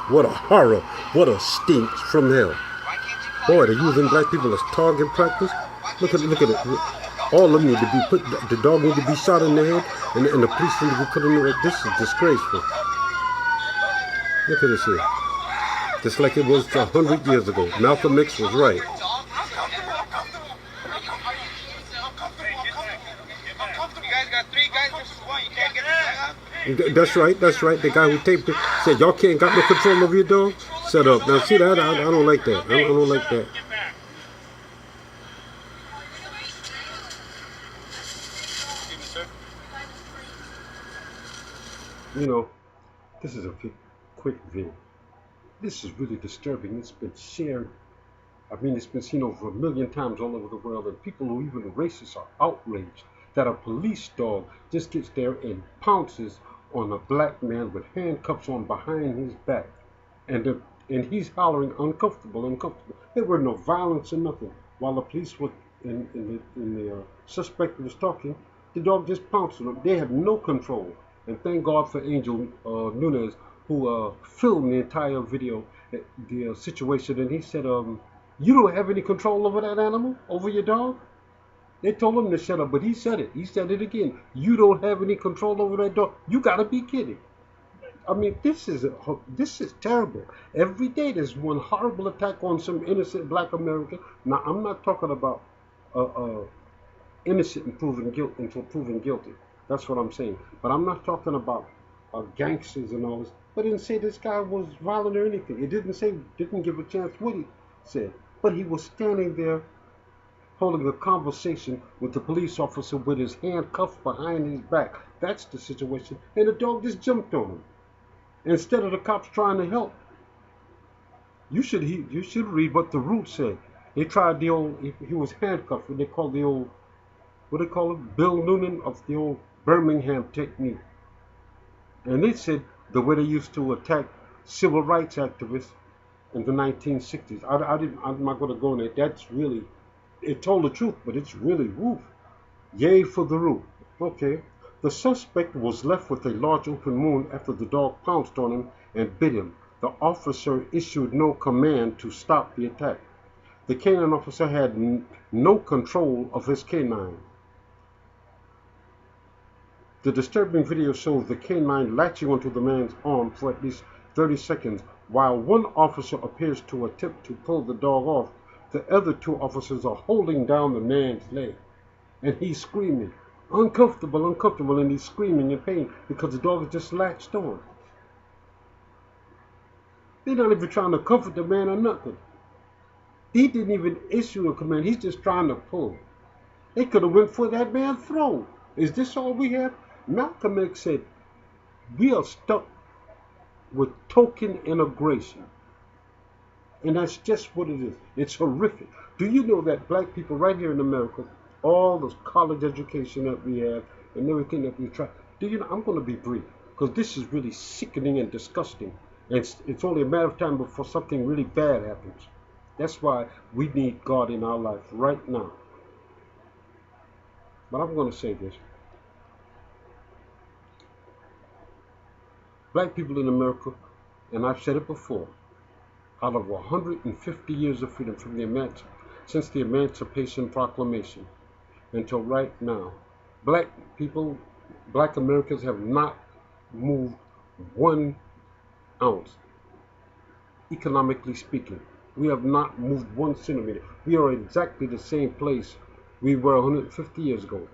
What a horror. What a stench from hell. Boy, they're using black people as target practice. Look at it. All of them need to be put, the dog need to be shot in the head, and the police need to be put in the, this is disgraceful. Look at this here. Just like it was 100 years ago. Malcolm X was right. That's right. The guy who taped it said, y'all can't got no control over your dog? Shut up. Now see that? I don't like that. I don't like that. You know, this is a quick video. This is really disturbing. It's been shared. I mean, it's been seen over 1 million times all over the world, and people who even racists are outraged that a police dog just gets there and pounces on a black man with handcuffs on behind his back, and he's hollering uncomfortable. There were no violence or nothing. While the police were and the suspect was talking, the dog just pounced on him. They had no control. And thank God for Angel Nunes, who filmed the entire video, the situation, and he said, you don't have any control over that animal, over your dog? They told him to shut up, but he said it. He said it again. You don't have any control over that dog. You gotta be kidding. I mean, this is terrible. Every day there's one horrible attack on some innocent black American. Now, I'm not talking about innocent until proven guilty. That's what I'm saying. But I'm not talking about gangsters and all this. But it didn't say this guy was violent or anything. It didn't give a chance what he said. But he was standing there holding a conversation with the police officer with his hand cuffed behind his back. That's the situation. And the dog just jumped on him. Instead of the cops trying to help, you should read what the Root said. They tried the old, he was handcuffed, what they call the old, what they call it, Bill Noonan of the old Birmingham technique. And they said the way they used to attack civil rights activists in the 1960s. I'm not going to go in there. That's really, it told the truth, but it's really woof. Yay for the Root. Okay. The suspect was left with a large open wound after the dog pounced on him and bit him. The officer issued no command to stop the attack. The canine officer had no control of his canine. The disturbing video shows the canine latching onto the man's arm for at least 30 seconds. While one officer appears to attempt to pull the dog off, the other two officers are holding down the man's leg. And he's screaming, uncomfortable, and he's screaming in pain because the dog is just latched on. They're not even trying to comfort the man or nothing. He didn't even issue a command. He's just trying to pull. They could have went for that man's throat. Is this all we have? Malcolm X said, we are stuck with token integration. And that's just what it is. It's horrific. Do you know that black people right here in America, all the college education that we have and everything that we try, do you know, I'm going to be brief because this is really sickening and disgusting. And it's only a matter of time before something really bad happens. That's why we need God in our life right now. But I'm going to say this. Black people in America, and I've said it before, out of 150 years of freedom from since the Emancipation Proclamation until right now, black people, black Americans have not moved 1 ounce, economically speaking. We have not moved 1 centimeter. We are exactly the same place we were 150 years ago.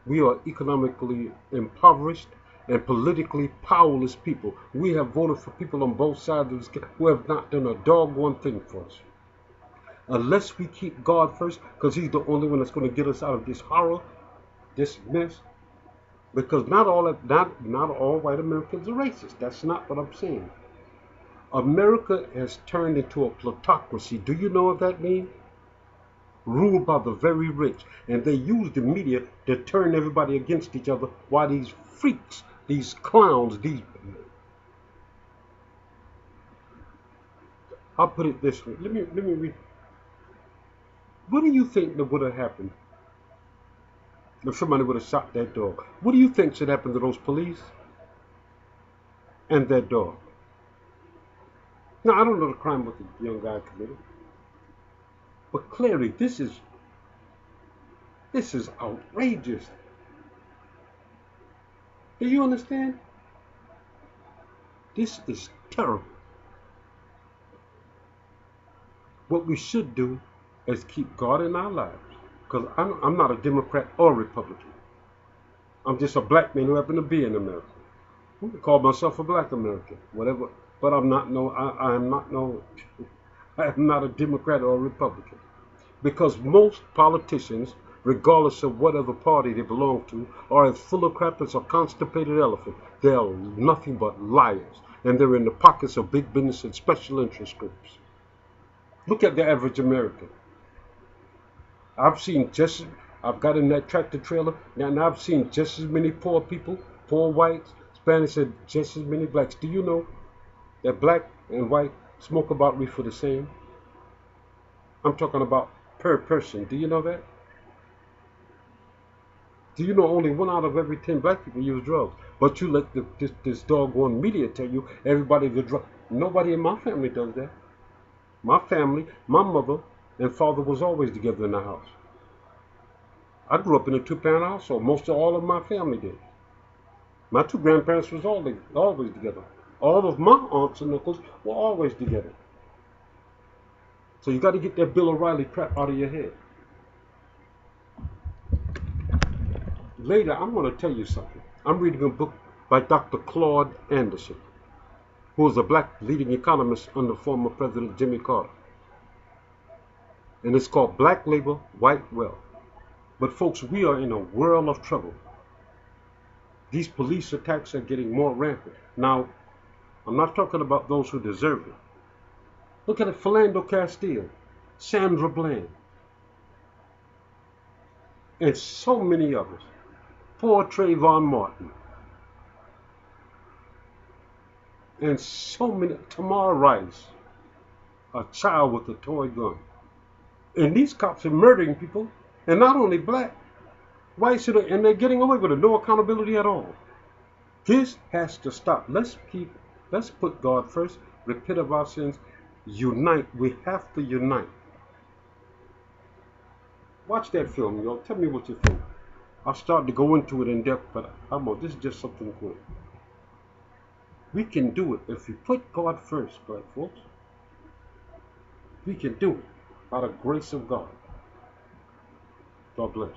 We are economically impoverished and politically powerless people. We have voted for people on both sides of this who have not done a doggone thing for us. Unless we keep God first, because he's the only one that's going to get us out of this horror, this mess. Because not all white Americans are racist. That's not what I'm saying. America has turned into a plutocracy. Do you know what that means? Ruled by the very rich. And they use the media to turn everybody against each other while these freaks, these clowns, I'll put it this way. Let me read. What do you think that would have happened if somebody would have shot that dog? What do you think should happen to those police and that dog? Now, I don't know the crime what the young guy committed, but clearly this is outrageous. Do you understand? This is terrible. What we should do is keep God in our lives. Because I'm not a Democrat or Republican. I'm just a black man who happen to be in America. I call myself a black American, whatever. But I'm not no. I am not no. I am not a Democrat or a Republican. Because most politicians, regardless of whatever party they belong to, are as full of crap as a constipated elephant. They are nothing but liars, and they're in the pockets of big business and special interest groups. Look at the average American. I've seen just, I've got in that tractor trailer, and I've seen just as many poor people, poor whites, Spanish, and just as many blacks. Do you know that black and white smoke about reefer the same? I'm talking about per person. Do you know that? Do you know only 1 out of every 10 black people use drugs? But you let this doggone media tell you everybody the drug. Nobody in my family does that. My family, my mother and father was always together in the house. I grew up in a two-parent household. Most of all of my family did. My two grandparents was always together. All of my aunts and uncles were always together. So you got to get that Bill O'Reilly crap out of your head. Later, I'm going to tell you something. I'm reading a book by Dr. Claude Anderson, who was a black leading economist under former President Jimmy Carter. And it's called Black Labor, White Wealth. But folks, we are in a world of trouble. These police attacks are getting more rampant. Now, I'm not talking about those who deserve it. Look at it, Philando Castile, Sandra Bland, and so many others. Poor Trayvon Martin, and so many. Tamar Rice, a child with a toy gun. And these cops are murdering people, and not only black, whites, and they're getting away with it. No accountability at all. This has to stop. Let's put God first, repent of our sins, unite. We have to unite. Watch that film, y'all. Tell me what you think. I'll start to go into it in depth, but this is just something quick. We can do it if we put God first, black folks. We can do it by the grace of God. God bless.